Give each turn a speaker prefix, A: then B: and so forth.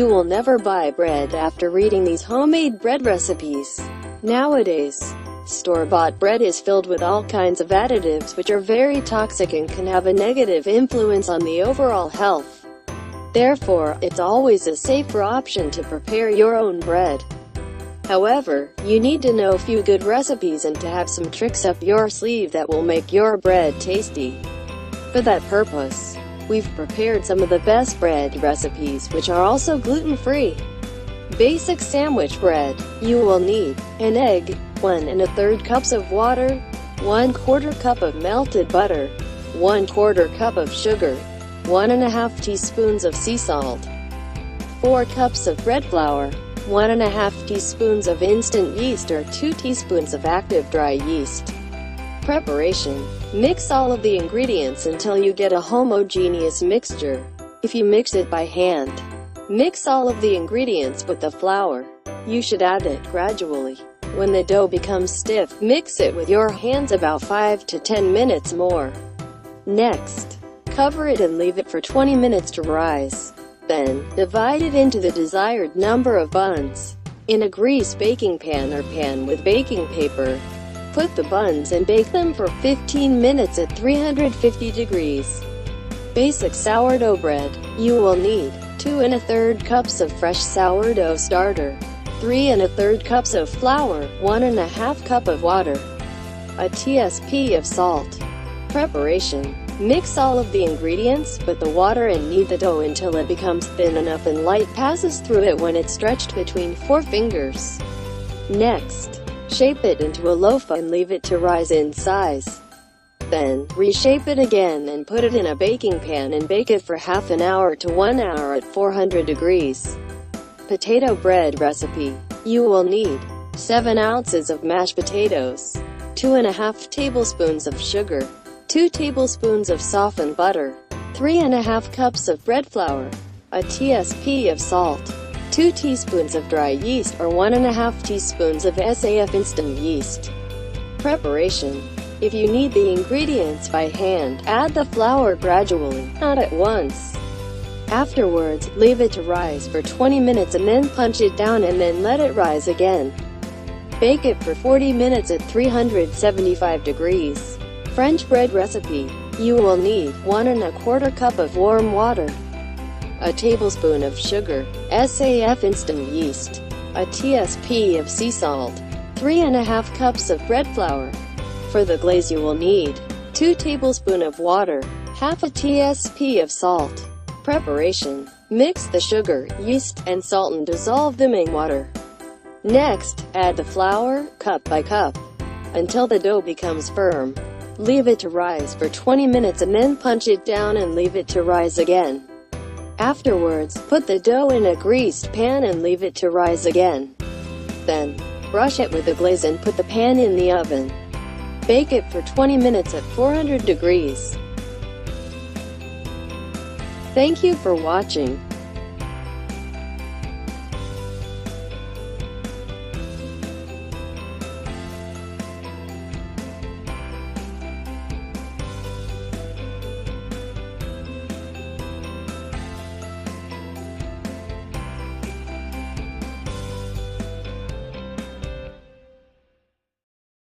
A: You will never buy bread after reading these homemade bread recipes. Nowadays, store-bought bread is filled with all kinds of additives which are very toxic and can have a negative influence on the overall health. Therefore, it's always a safer option to prepare your own bread. However, you need to know a few good recipes and to have some tricks up your sleeve that will make your bread tasty. For that purpose, we've prepared some of the best bread recipes which are also gluten-free. Basic sandwich bread. You will need an egg, 1 1/3 cups of water, 1/4 cup of melted butter, 1/4 cup of sugar, 1 1/2 teaspoons of sea salt, 4 cups of bread flour, 1 1/2 teaspoons of instant yeast or 2 teaspoons of active dry yeast. Preparation. Mix all of the ingredients until you get a homogeneous mixture. If you mix it by hand, mix all of the ingredients with the flour. You should add it gradually. When the dough becomes stiff, mix it with your hands about 5 to 10 minutes more. Next, cover it and leave it for 20 minutes to rise. Then, divide it into the desired number of buns. In a greased baking pan or pan with baking paper, put the buns and bake them for 15 minutes at 350 degrees. Basic sourdough bread. You will need 2 1/3 cups of fresh sourdough starter, 3 1/3 cups of flour, 1 1/2 cup of water, a teaspoon of salt. Preparation. Mix all of the ingredients, put the water and knead the dough until it becomes thin enough and light passes through it when it's stretched between 4 fingers. Next, shape it into a loaf and leave it to rise in size. Then, reshape it again and put it in a baking pan and bake it for half an hour to 1 hour at 400 degrees. Potato bread recipe. You will need 7 ounces of mashed potatoes, 2 1/2 tablespoons of sugar, 2 tablespoons of softened butter, 3 1/2 cups of bread flour, a teaspoon of salt, 2 teaspoons of dry yeast or 1 1/2 teaspoons of SAF instant yeast. Preparation. If you knead the ingredients by hand, add the flour gradually, not at once. Afterwards, leave it to rise for 20 minutes and then punch it down and then let it rise again. Bake it for 40 minutes at 375 degrees. French bread recipe. You will need 1 1/4 cup of warm water, a tablespoon of sugar, SAF instant yeast, a teaspoon of sea salt, 3 1/2 cups of bread flour. For the glaze you will need 2 tablespoons of water, half a teaspoon of salt. Preparation. Mix the sugar, yeast, and salt and dissolve them in water. Next, add the flour, cup by cup, until the dough becomes firm. Leave it to rise for 20 minutes and then punch it down and leave it to rise again. Afterwards, put the dough in a greased pan and leave it to rise again. Then, brush it with the glaze and put the pan in the oven. Bake it for 20 minutes at 400 degrees. Thank you for watching.